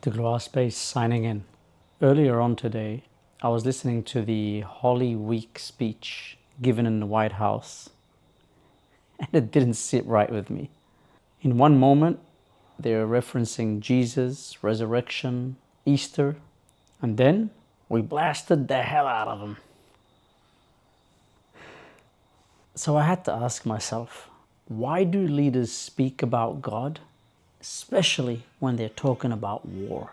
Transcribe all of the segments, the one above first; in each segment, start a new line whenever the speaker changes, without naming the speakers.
Degloirespace signing in. Earlier on today, I was listening to the Holy Week speech given in the White House, and it didn't sit right with me. In one moment, they're referencing Jesus, resurrection, Easter, and then we blasted the hell out of them. So I had to ask myself, why do leaders speak about God, especially when they're talking about war?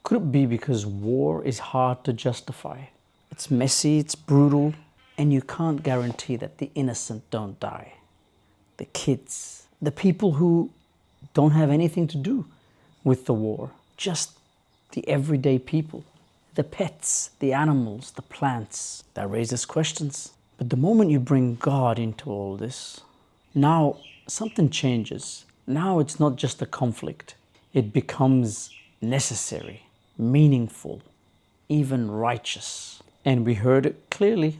Could it be because war is hard to justify? It's messy, it's brutal, and you can't guarantee that the innocent don't die. The kids, the people who don't have anything to do with the war, just the everyday people, the pets, the animals, the plants. That raises questions. But the moment you bring God into all this, now something changes. Now it's not just a conflict. It becomes necessary, meaningful, even righteous. And we heard it clearly.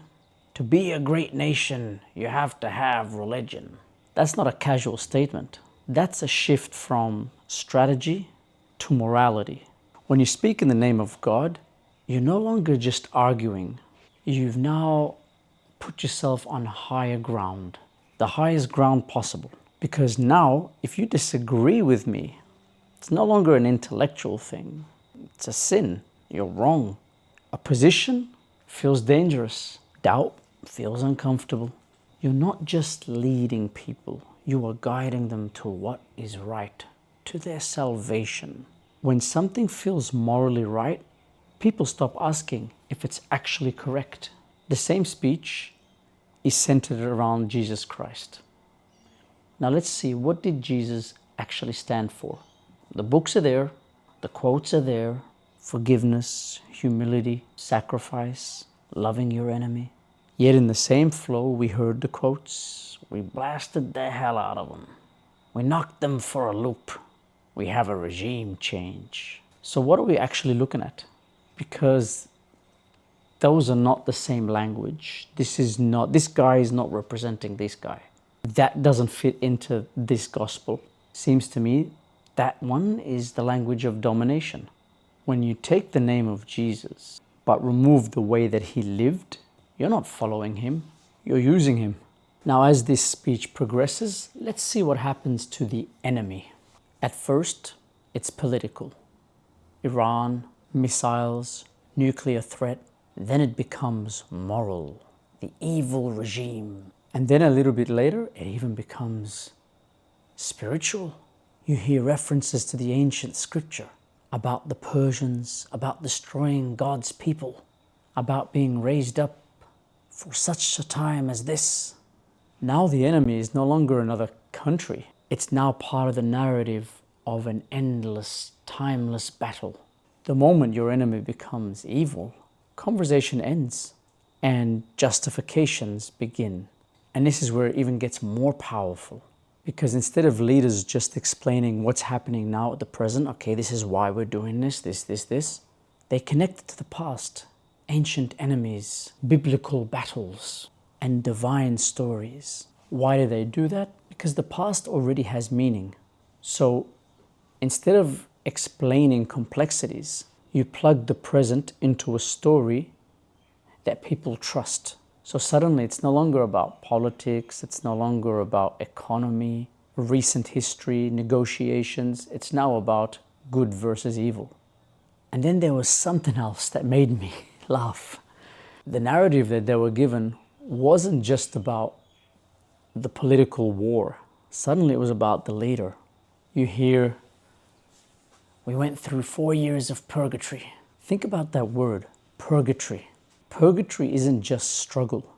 To be a great nation, you have to have religion. That's not a casual statement. That's a shift from strategy to morality. When you speak in the name of God, you're no longer just arguing. You've now put yourself on higher ground, the highest ground possible. Because now, if you disagree with me, it's no longer an intellectual thing. It's a sin. You're wrong. A position feels dangerous. Doubt feels uncomfortable. You're not just leading people. You are guiding them to what is right, to their salvation. When something feels morally right, people stop asking if it's actually correct. The same speech is centered around Jesus Christ. Now let's see, what did Jesus actually stand for? The books are there, the quotes are there: forgiveness, humility, sacrifice, loving your enemy. Yet in the same flow, we heard the quotes. We blasted the hell out of them. We knocked them for a loop. We have a regime change. So what are we actually looking at? Because those are not the same language. This guy is not representing this guy. That doesn't fit into this gospel. Seems to me that one is the language of domination. When you take the name of Jesus, but remove the way that he lived, you're not following him, you're using him. Now, as this speech progresses, let's see what happens to the enemy. At first, it's political. Iran, missiles, nuclear threat. Then it becomes moral, the evil regime. And then a little bit later, it even becomes spiritual. You hear references to the ancient scripture about the Persians, about destroying God's people, about being raised up for such a time as this. Now the enemy is no longer another country. It's now part of the narrative of an endless, timeless battle. The moment your enemy becomes evil, conversation ends and justifications begin. And this is where it even gets more powerful. Because instead of leaders just explaining what's happening now at the present, okay, this is why we're doing this, they connect it to the past. Ancient enemies, biblical battles, and divine stories. Why do they do that? Because the past already has meaning. So instead of explaining complexities, you plug the present into a story that people trust. So suddenly it's no longer about politics, it's no longer about economy, recent history, negotiations. It's now about good versus evil. And then there was something else that made me laugh. The narrative that they were given wasn't just about the political war. Suddenly it was about the leader. You hear, we went through 4 years of purgatory. Think about that word, purgatory. Purgatory isn't just struggle.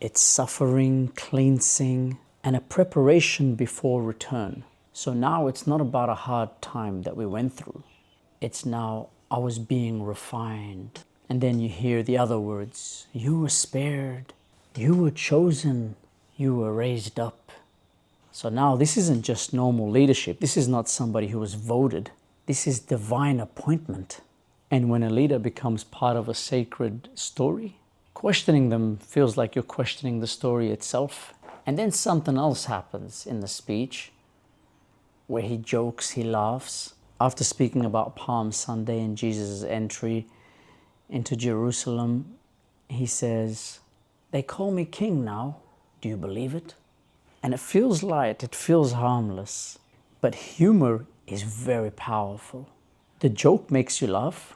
It's suffering, cleansing, and a preparation before return. So now it's not about a hard time that we went through. It's now, I was being refined. And then you hear the other words, you were spared, you were chosen, you were raised up. So now this isn't just normal leadership. This is not somebody who was voted. This is divine appointment. And when a leader becomes part of a sacred story, questioning them feels like you're questioning the story itself. And then something else happens in the speech where he jokes, he laughs. After speaking about Palm Sunday and Jesus' entry into Jerusalem, he says, "They call me king now. Do you believe it?" And it feels light, it feels harmless. But humor is very powerful. The joke makes you laugh,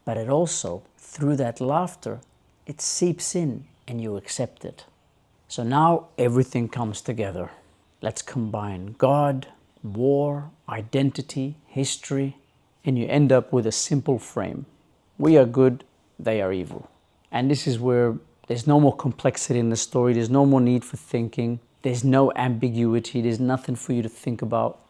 but it also, through that laughter, it seeps in and you accept it. So now everything comes together. Let's combine God, war, identity, history, and you end up with a simple frame. We are good, they are evil. And this is where there's no more complexity in the story, there's no more need for thinking, there's no ambiguity, there's nothing for you to think about.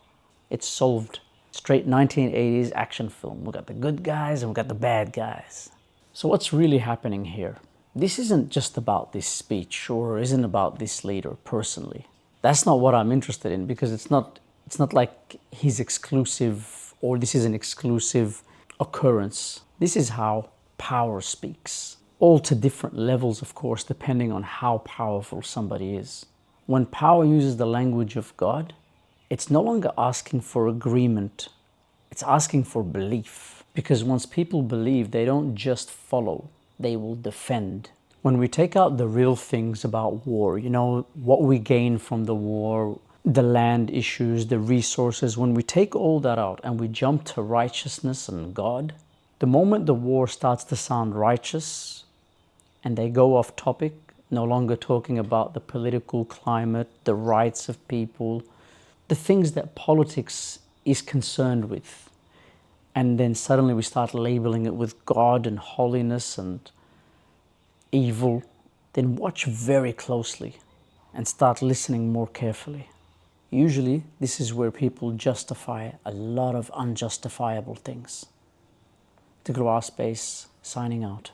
It's solved. Straight 1980s action film. We got the good guys and we got the bad guys. So what's really happening here? This isn't just about this speech or isn't about this leader personally. That's not what I'm interested in, because it's not like he's exclusive or this is an exclusive occurrence. This is how power speaks. All to different levels, of course, depending on how powerful somebody is. When power uses the language of God, it's no longer asking for agreement, it's asking for belief. Because once people believe, they don't just follow, they will defend. When we take out the real things about war, what we gain from the war, the land issues, the resources, when we take all that out and we jump to righteousness and God, the moment the war starts to sound righteous and they go off topic, no longer talking about the political climate, the rights of people, the things that politics is concerned with, and then suddenly we start labeling it with God and holiness and evil, then watch very closely and start listening more carefully. Usually, this is where people justify a lot of unjustifiable things. Degloirespace, signing out.